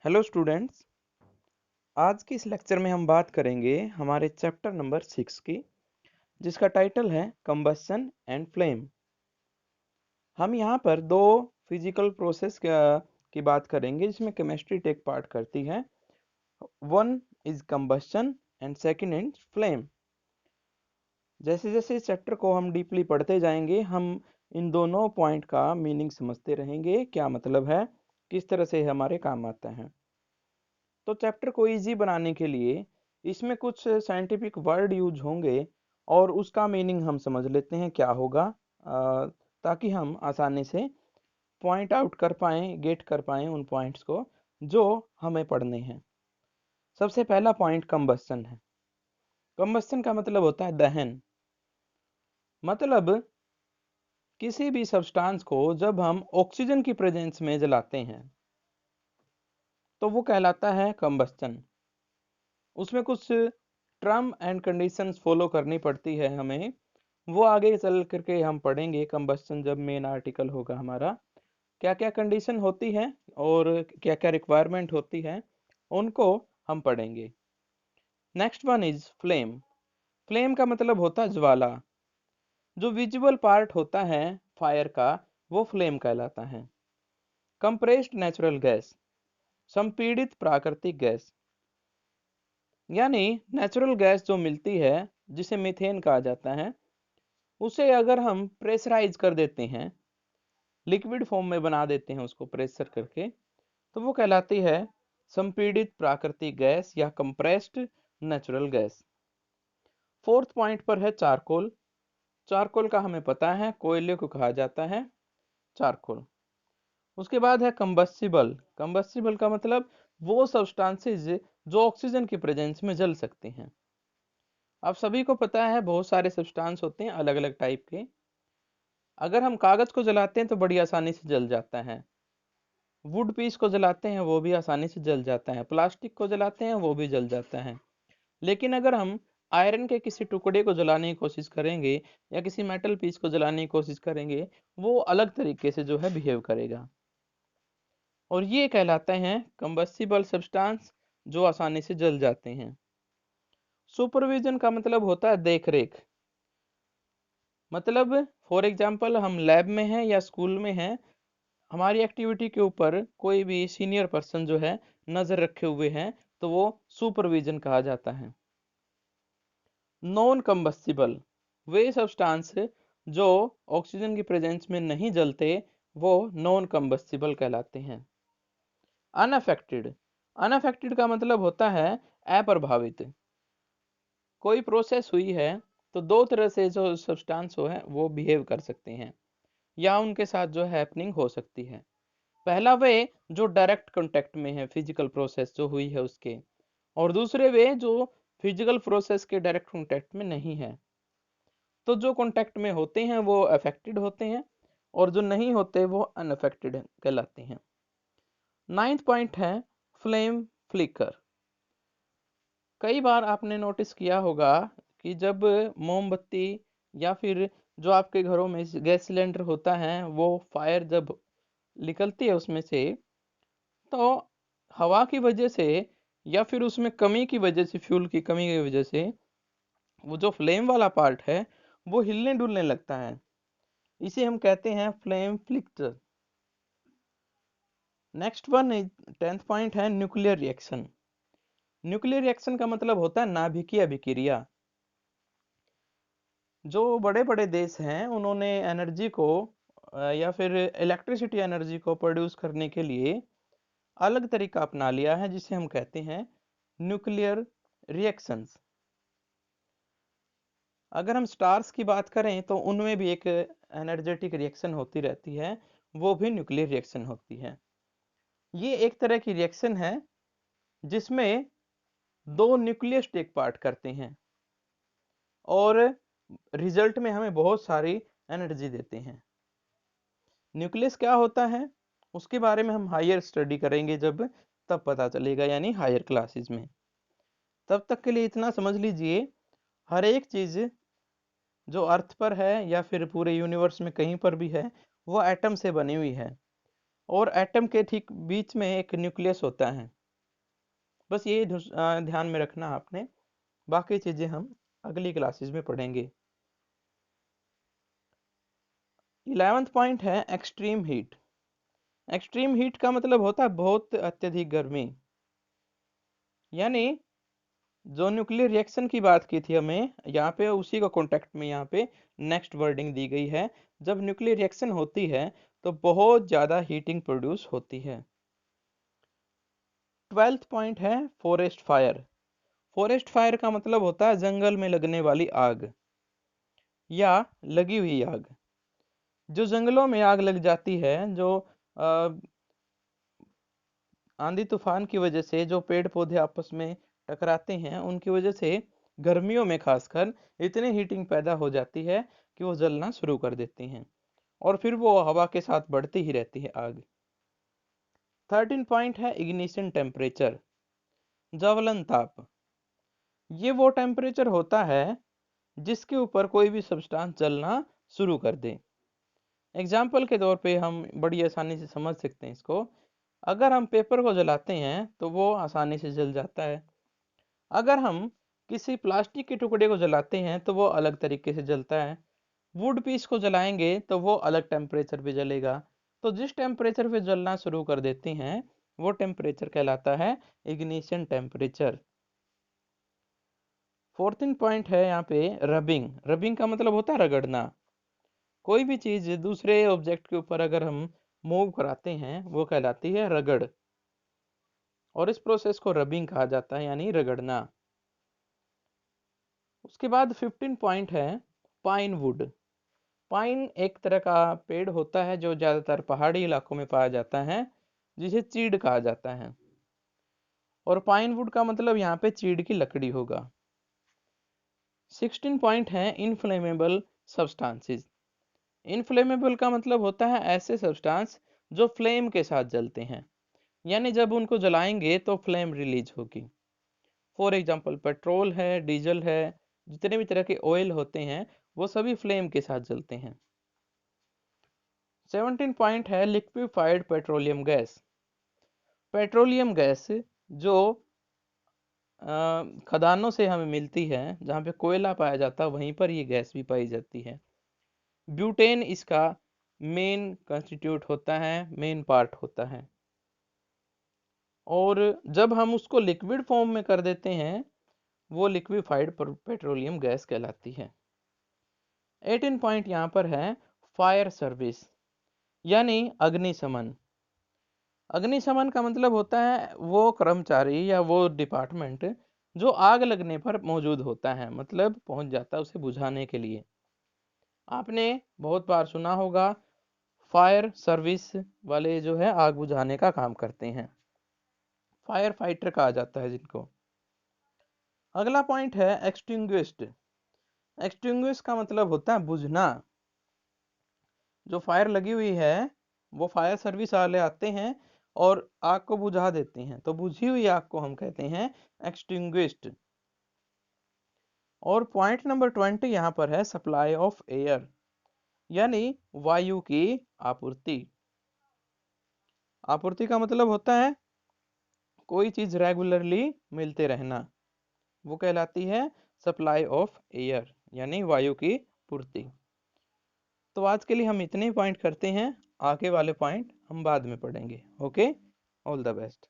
Hello students. आज के इस लेक्चर में हम बात करेंगे हमारे चैप्टर नंबर 6 की, जिसका टाइटल है कंबस्शन एंड फ्लेम। हम यहाँ पर दो फिजिकल प्रोसेस की बात करेंगे जिसमें केमिस्ट्री टेक पार्ट करती है। One is combustion and second is flame. जैसे जैसे इस चैप्टर को हम डीपली पढ़ते जाएंगे, हम इन दोनों पॉइंट का मीनिंग समझते रहेंगे, क्या मतलब है, किस तरह से हमारे काम आता है। तो चैप्टर को इजी बनाने के लिए इसमें कुछ साइंटिफिक वर्ड यूज होंगे और उसका मीनिंग हम समझ लेते हैं क्या होगा, ताकि हम आसानी से पॉइंट आउट कर पाएँ, गेट कर पाएँ उन पॉइंट्स को जो हमें पढ़ने हैं। सबसे पहला पॉइंट कंबस्शन है। कंबस्शन का मतलब होता है दहन। मतलब किसी भी सब्सटेंस को जब हम ऑक्सीजन की प्रेजेंस में जलाते हैं तो वो कहलाता है कंबस्शन। उसमें कुछ टर्म एंड कंडीशंस फॉलो करनी पड़ती है हमें, वो आगे चल करके हम पढ़ेंगे। कंबस्शन जब मेन आर्टिकल होगा हमारा, क्या क्या कंडीशन होती है और क्या क्या रिक्वायरमेंट होती है, उनको हम पढ़ेंगे। Next one is flame. Flame का मतलब होता है ज्वाला। जो विजुअल पार्ट होता है फायर का, वो फ्लेम कहलाता है। कंप्रेस्ड नेचुरल गैस, संपीड़ित प्राकृतिक गैस, यानी नेचुरल गैस जो मिलती है जिसे मीथेन कहा जाता है, उसे अगर हम प्रेशराइज कर देते हैं, लिक्विड फॉर्म में बना देते हैं उसको प्रेशर करके, तो वो कहलाती है संपीड़ित प्राकृतिक गैस या compressed natural gas. Fourth point पर है चारकोल। चारकोल का हमें पता है कोयले को कहा जाता है चारकोल। उसके बाद है कंबस्टिबल। कंबस्टिबल का मतलब वो सब्सटेंसेस जो ऑक्सीजन की प्रेजेंस में जल सकते हैं। आप सभी को पता है बहुत सारे सब्सटेंस होते हैं अलग अलग टाइप के। अगर हम कागज को जलाते हैं तो बड़ी आसानी से जल जाता है। वुड पीस को जलाते हैं वो भी आसानी से जल जाता है। प्लास्टिक को जलाते हैं वो भी जल जाता है। लेकिन अगर हम आयरन के किसी टुकड़े को जलाने की कोशिश करेंगे या किसी मेटल पीस को जलाने की कोशिश करेंगे, वो अलग तरीके से जो है बिहेव करेगा, और ये कहलाते हैं कंबस्टिबल सब्सटेंस जो आसानी से जल जाते हैं। सुपरविजन का मतलब होता है देख रेख। मतलब फॉर एग्जाम्पल हम लैब में हैं या स्कूल में हैं, हमारी एक्टिविटी के ऊपर कोई भी सीनियर पर्सन जो है नजर रखे हुए हैं, तो वो सुपरविजन कहा जाता है। नॉन कंबस्टिबल, वे सब्सटेंस जो ऑक्सीजन की प्रेजेंस में नहीं जलते, वो नॉन कंबस्टिबल कहलाते हैं। अनअफेक्टेड। अनअफेक्टेड का मतलब होता है अप्रभावित। कोई प्रोसेस हुई है तो दो तरह से जो सब्सटेंस हो है वो बिहेव कर सकते हैं या उनके साथ जो हैपनिंग हो सकती है। पहला वे जो डायरेक्ट कांटेक्ट में है, फिजिकल प्रोसेस जो हुई है उसके, और दूसरे वे जो फिजिकल प्रोसेस के डायरेक्ट कांटेक्ट में नहीं है। तो जो कांटेक्ट में होते हैं वो अफेक्टेड होते हैं और जो नहीं होते वो अनअफेक्टेड कहलाते हैं। नाइन्थ पॉइंट है फ्लेम फ्लिकर। कई बार आपने नोटिस किया होगा कि जब मोमबत्ती या फिर जो आपके घरों में गैस सिलेंडर होता है, वो फायर जब निकलती है उसमें से, तो हवा की वजह से या फिर उसमें कमी की वजह से, फ्यूल की कमी की वजह से, वो जो फ्लेम वाला पार्ट है वो हिलने डुलने लगता है। इसे हम कहते हैं flame flicker. Next one, 10th point है न्यूक्लियर रिएक्शन। न्यूक्लियर रिएक्शन का मतलब होता है नाभिकीय अभिक्रिया। जो बड़े बड़े देश हैं उन्होंने एनर्जी को या फिर इलेक्ट्रिसिटी एनर्जी को प्रोड्यूस करने के लिए अलग तरीका अपना लिया है, जिसे हम कहते हैं न्यूक्लियर रिएक्शंस। अगर हम स्टार्स की बात करें तो उनमें भी एक एनर्जेटिक रिएक्शन होती रहती है, वो भी न्यूक्लियर रिएक्शन होती है। ये एक तरह की रिएक्शन है जिसमें दो न्यूक्लियस टेक पार्ट करते हैं और रिजल्ट में हमें बहुत सारी एनर्जी देते हैं। न्यूक्लियस क्या होता है उसके बारे में हम हायर स्टडी करेंगे जब, तब पता चलेगा, यानी हायर क्लासेस में। तब तक के लिए इतना समझ लीजिए, हर एक चीज जो अर्थ पर है या फिर पूरे यूनिवर्स में कहीं पर भी है, वो एटम से बनी हुई है। और एटम के ठीक बीच में एक न्यूक्लियस होता है। बस ये ध्यान में रखना आपने, बाकी चीजें हम अगली क्लासेस में पढ़ेंगे। 11वां पॉइंट है एक्सट्रीम हीट। एक्सट्रीम हीट का मतलब होता है बहुत अत्यधिक गर्मी। यानी जो न्यूक्लियर रिएक्शन की बात की थी हमें यहाँ पे, उसी का कॉन्टेक्स्ट में यहाँ पे नेक्स्ट वर्डिंग दी गई है। जब न्यूक्लियर रिएक्शन होती है तो बहुत ज्यादा हीटिंग प्रोड्यूस होती है। 12वां पॉइंट है फॉरेस्ट फायर। फॉरेस्ट फायर का मतलब होता है जंगल में लगने वाली आग या लगी हुई आग। जो जंगलों में आग लग जाती है, जो आंधी तूफान की वजह से जो पेड़ पौधे आपस में टकराते हैं, उनकी वजह से गर्मियों में खासकर इतनी हीटिंग पैदा हो जाती है कि वो जलना शुरू कर देती हैं और फिर वो हवा के साथ बढ़ती ही रहती है आग। 13 पॉइंट है इग्निशन टेम्परेचर, ज्वलन ताप। ये वो टेम्परेचर होता है जिसके ऊपर कोई भी सब्सटेंस जलना शुरू कर दे। एग्जाम्पल के तौर पे हम बड़ी आसानी से समझ सकते हैं इसको। अगर हम पेपर को जलाते हैं तो वो आसानी से जल जाता है। अगर हम किसी प्लास्टिक के टुकड़े को जलाते हैं तो वो अलग तरीके से जलता है। वुड पीस को जलाएंगे तो वो अलग टेम्परेचर पे जलेगा। तो जिस टेम्परेचर पे जलना शुरू कर देते हैं वो टेम्परेचर कहलाता है इग्निशन टेम्परेचर। 14 पॉइंट है यहाँ पे रबिंग। रबिंग का मतलब होता है रगड़ना। कोई भी चीज दूसरे ऑब्जेक्ट के ऊपर अगर हम मूव कराते हैं वो कहलाती है रगड़, और इस प्रोसेस को रबिंग कहा जाता है, यानी रगड़ना। उसके बाद 15 पॉइंट है पाइन वुड। पाइन एक तरह का पेड़ होता है जो ज्यादातर पहाड़ी इलाकों में पाया जाता है, जिसे चीड़ कहा जाता है। और पाइन वुड का मतलब यहाँ पे चीड़ की लकड़ी होगा। 16 पॉइंट है इनफ्लेमेबल सब्सटेंसेस। इनफ्लेमेबल का मतलब होता है ऐसे सब्सटेंस जो फ्लेम के साथ जलते हैं, यानी जब उनको जलाएंगे तो फ्लेम रिलीज होगी। फॉर एग्जाम्पल पेट्रोल है, डीजल है, जितने भी तरह के ऑयल होते हैं वो सभी फ्लेम के साथ जलते हैं। 17 पॉइंट है liquefied petroleum gas. Petroleum gas जो खदानों से हमें मिलती है, जहाँ पे कोयला पाया जाता है वहीं पर ये गैस भी पाई जाती है। ब्यूटेन इसका मेन कंस्टिट्यूट होता है, मेन पार्ट होता है। और जब हम उसको लिक्विड फॉर्म में कर देते हैं वो लिक्विफाइड पेट्रोलियम गैस कहलाती है। 18 पॉइंट यहाँ पर है फायर सर्विस, यानी अग्निशमन। अग्निशमन का मतलब होता है वो कर्मचारी या वो डिपार्टमेंट जो आग लगने पर मौजूद होता है, मतलब पहुंच जाता है उसे बुझाने के लिए। आपने बहुत बार सुना होगा फायर सर्विस वाले जो है आग बुझाने का काम करते हैं, फायर फाइटर कहा जाता है जिनको। अगला पॉइंट है एक्सटिंग्विश्ड। एक्सटिंग्विश का मतलब होता है बुझना। जो फायर लगी हुई है वो फायर सर्विस वाले आते हैं और आग को बुझा देते हैं, तो बुझी हुई आग को हम कहते हैं एक्सटिंग्विश्ड। और पॉइंट नंबर 20 यहाँ पर है सप्लाई ऑफ एयर, यानी वायु की आपूर्ति। आपूर्ति का मतलब होता है कोई चीज रेगुलरली मिलते रहना, वो कहलाती है सप्लाई ऑफ एयर, यानी वायु की पूर्ति। तो आज के लिए हम इतने ही पॉइंट करते हैं, आगे वाले पॉइंट हम बाद में पढ़ेंगे। Okay, all the best.